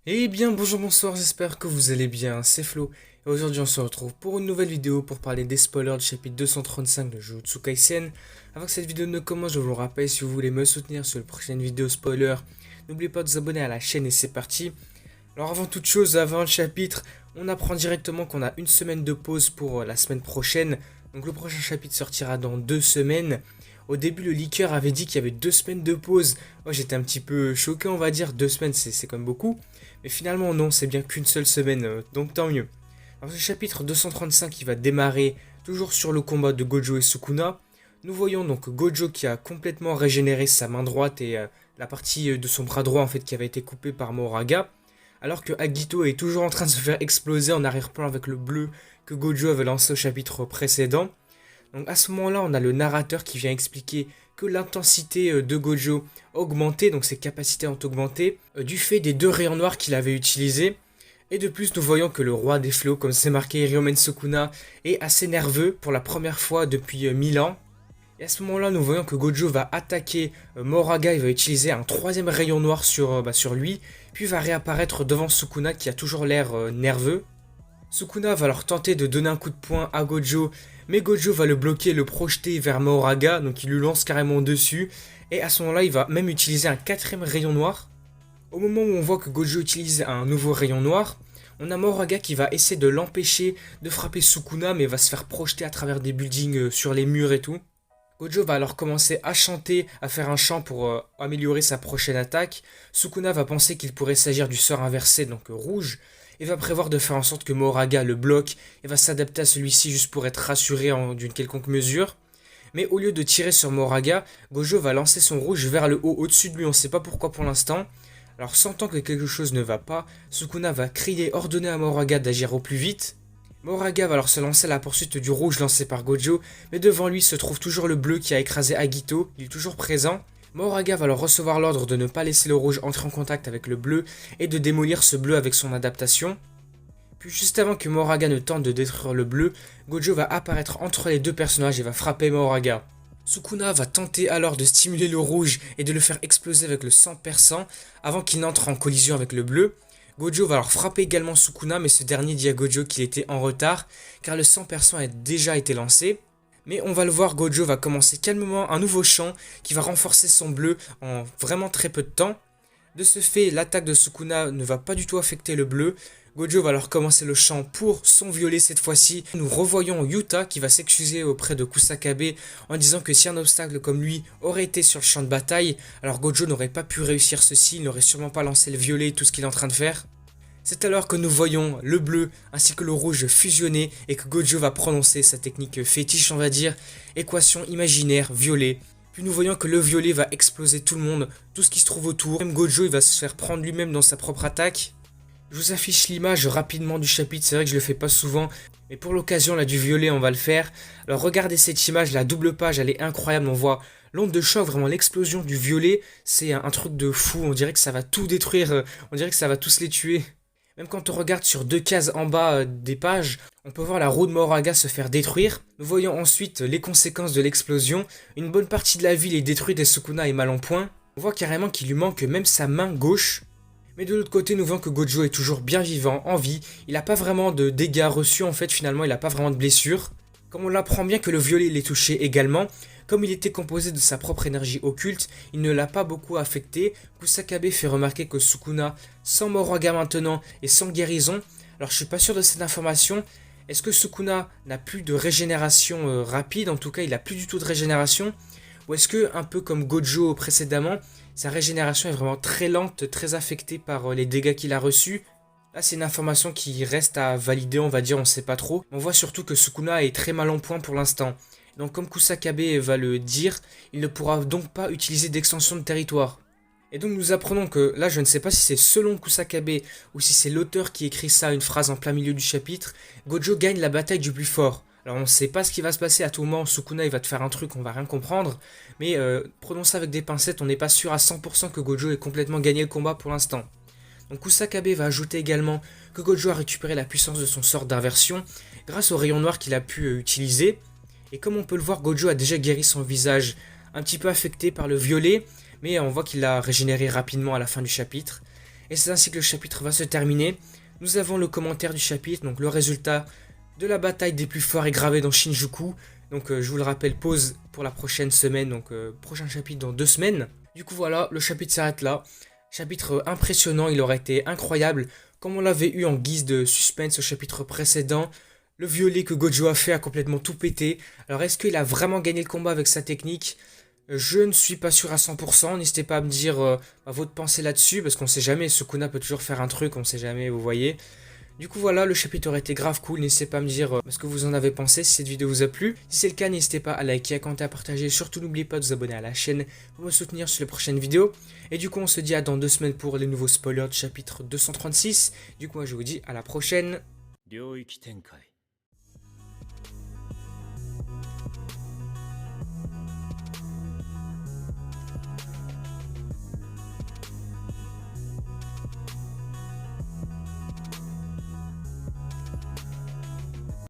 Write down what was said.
Eh bien bonjour, bonsoir, j'espère que vous allez bien, c'est Flo, et aujourd'hui on se retrouve pour une nouvelle vidéo pour parler des spoilers du chapitre 235 de Jujutsu Kaisen. Avant que cette vidéo ne commence, je vous le rappelle, si vous voulez me soutenir sur les prochaines vidéos spoilers, n'oubliez pas de vous abonner à la chaîne et c'est parti. Alors avant toute chose, avant le chapitre, on apprend directement qu'on a une semaine de pause pour la semaine prochaine, donc le prochain chapitre sortira dans 2 semaines. Au début, le leaker avait dit qu'il y avait 2 semaines de pause. Moi, j'étais un petit peu choqué, on va dire. 2 semaines, c'est quand même beaucoup. Mais finalement, non, c'est bien qu'une seule semaine, donc tant mieux. Alors, ce chapitre 235, il va démarrer toujours sur le combat de Gojo et Sukuna. Nous voyons donc Gojo qui a complètement régénéré sa main droite et la partie de son bras droit en fait qui avait été coupée par Moraga. Alors que Agito est toujours en train de se faire exploser en arrière-plan avec le bleu que Gojo avait lancé au chapitre précédent. Donc à ce moment-là, on a le narrateur qui vient expliquer que l'intensité de Gojo a augmenté, donc ses capacités ont augmenté, du fait des 2 rayons noirs qu'il avait utilisés. Et de plus, nous voyons que le roi des flots, comme c'est marqué Ryomen Sukuna, est assez nerveux pour la première fois depuis 1000 ans. Et à ce moment-là, nous voyons que Gojo va attaquer Moraga, il va utiliser un 3e rayon noir sur lui, puis va réapparaître devant Sukuna qui a toujours l'air nerveux. Sukuna va alors tenter de donner un coup de poing à Gojo, mais Gojo va le bloquer et le projeter vers Moraga, donc il lui lance carrément dessus, et à ce moment-là, il va même utiliser un 4e rayon noir. Au moment où on voit que Gojo utilise un nouveau rayon noir, on a Moraga qui va essayer de l'empêcher de frapper Sukuna, mais va se faire projeter à travers des buildings sur les murs et tout. Gojo va alors commencer à chanter, à faire un chant pour améliorer sa prochaine attaque. Sukuna va penser qu'il pourrait s'agir du sort inversé, donc rouge, et va prévoir de faire en sorte que Moraga le bloque et va s'adapter à celui-ci juste pour être rassuré d'une quelconque mesure. Mais au lieu de tirer sur Moraga, Gojo va lancer son rouge vers le haut au-dessus de lui, on ne sait pas pourquoi pour l'instant. Alors sentant que quelque chose ne va pas, Sukuna va crier, ordonner à Moraga d'agir au plus vite. Moraga va alors se lancer à la poursuite du rouge lancé par Gojo, mais devant lui se trouve toujours le bleu qui a écrasé Agito, il est toujours présent. Moraga va alors recevoir l'ordre de ne pas laisser le rouge entrer en contact avec le bleu et de démolir ce bleu avec son adaptation. Puis juste avant que Moraga ne tente de détruire le bleu, Gojo va apparaître entre les 2 personnages et va frapper Moraga. Sukuna va tenter alors de stimuler le rouge et de le faire exploser avec le sang perçant avant qu'il n'entre en collision avec le bleu. Gojo va alors frapper également Sukuna, mais ce dernier dit à Gojo qu'il était en retard car le sang perçant a déjà été lancé. Mais on va le voir, Gojo va commencer calmement un nouveau chant qui va renforcer son bleu en vraiment très peu de temps. De ce fait, l'attaque de Sukuna ne va pas du tout affecter le bleu. Gojo va alors commencer le chant pour son violet cette fois-ci. Nous revoyons Yuta qui va s'excuser auprès de Kusakabe en disant que si un obstacle comme lui aurait été sur le champ de bataille, alors Gojo n'aurait pas pu réussir ceci, il n'aurait sûrement pas lancé le violet et tout ce qu'il est en train de faire. C'est alors que nous voyons le bleu ainsi que le rouge fusionner et que Gojo va prononcer sa technique fétiche, on va dire, équation imaginaire, violet. Puis nous voyons que le violet va exploser tout le monde, tout ce qui se trouve autour. Même Gojo il va se faire prendre lui-même dans sa propre attaque. Je vous affiche l'image rapidement du chapitre, c'est vrai que je le fais pas souvent, mais pour l'occasion là du violet on va le faire. Alors regardez cette image, la double page elle est incroyable, on voit l'onde de choc, vraiment l'explosion du violet, c'est un truc de fou, on dirait que ça va tout détruire, on dirait que ça va tous les tuer. Même quand on regarde sur 2 cases en bas des pages, on peut voir la roue de Moraga se faire détruire. Nous voyons ensuite les conséquences de l'explosion. Une bonne partie de la ville est détruite et Sukuna est mal en point. On voit carrément qu'il lui manque même sa main gauche. Mais de l'autre côté, nous voyons que Gojo est toujours bien vivant, en vie. Il n'a pas vraiment de dégâts reçus en fait, finalement il n'a pas vraiment de blessures. Comme on l'apprend bien que le violet l'est touché également, comme il était composé de sa propre énergie occulte, il ne l'a pas beaucoup affecté. Kusakabe fait remarquer que Sukuna, sans Moraga maintenant et sans guérison, alors je suis pas sûr de cette information, est-ce que Sukuna n'a plus de régénération rapide, en tout cas il a plus du tout de régénération, ou est-ce que, un peu comme Gojo précédemment, sa régénération est vraiment très lente, très affectée par les dégâts qu'il a reçus? Là, c'est une information qui reste à valider, on va dire, on sait pas trop. On voit surtout que Sukuna est très mal en point pour l'instant. Donc, comme Kusakabe va le dire, il ne pourra donc pas utiliser d'extension de territoire. Et donc, nous apprenons que, là, je ne sais pas si c'est selon Kusakabe ou si c'est l'auteur qui écrit ça, une phrase en plein milieu du chapitre, Gojo gagne la bataille du plus fort. Alors, on ne sait pas ce qui va se passer à tout moment, Sukuna il va te faire un truc, on va rien comprendre, mais prenons ça avec des pincettes, on n'est pas sûr à 100% que Gojo ait complètement gagné le combat pour l'instant. Donc Kusakabe va ajouter également que Gojo a récupéré la puissance de son sort d'inversion grâce au rayon noir qu'il a pu utiliser. Et comme on peut le voir, Gojo a déjà guéri son visage un petit peu affecté par le violet, mais on voit qu'il l'a régénéré rapidement à la fin du chapitre. Et c'est ainsi que le chapitre va se terminer. Nous avons le commentaire du chapitre, donc le résultat de la bataille des plus forts est gravé dans Shinjuku. Donc je vous le rappelle, pause pour la prochaine semaine, donc prochain chapitre dans 2 semaines. Du coup voilà, le chapitre s'arrête là. Chapitre impressionnant, il aurait été incroyable, comme on l'avait eu en guise de suspense au chapitre précédent. Le violet que Gojo a fait a complètement tout pété. Alors est-ce qu'il a vraiment gagné le combat avec sa technique? Je ne suis pas sûr à 100%, n'hésitez pas à me dire votre pensée là-dessus, parce qu'on sait jamais, Sukuna peut toujours faire un truc, on sait jamais, vous voyez. Du coup voilà, le chapitre aurait été grave cool, n'hésitez pas à me dire ce que vous en avez pensé, si cette vidéo vous a plu. Si c'est le cas, n'hésitez pas à liker, à commenter, à partager, surtout n'oubliez pas de vous abonner à la chaîne pour me soutenir sur les prochaines vidéos. Et du coup on se dit à dans 2 semaines pour les nouveaux spoilers du chapitre 236. Du coup moi je vous dis à la prochaine. 領域展開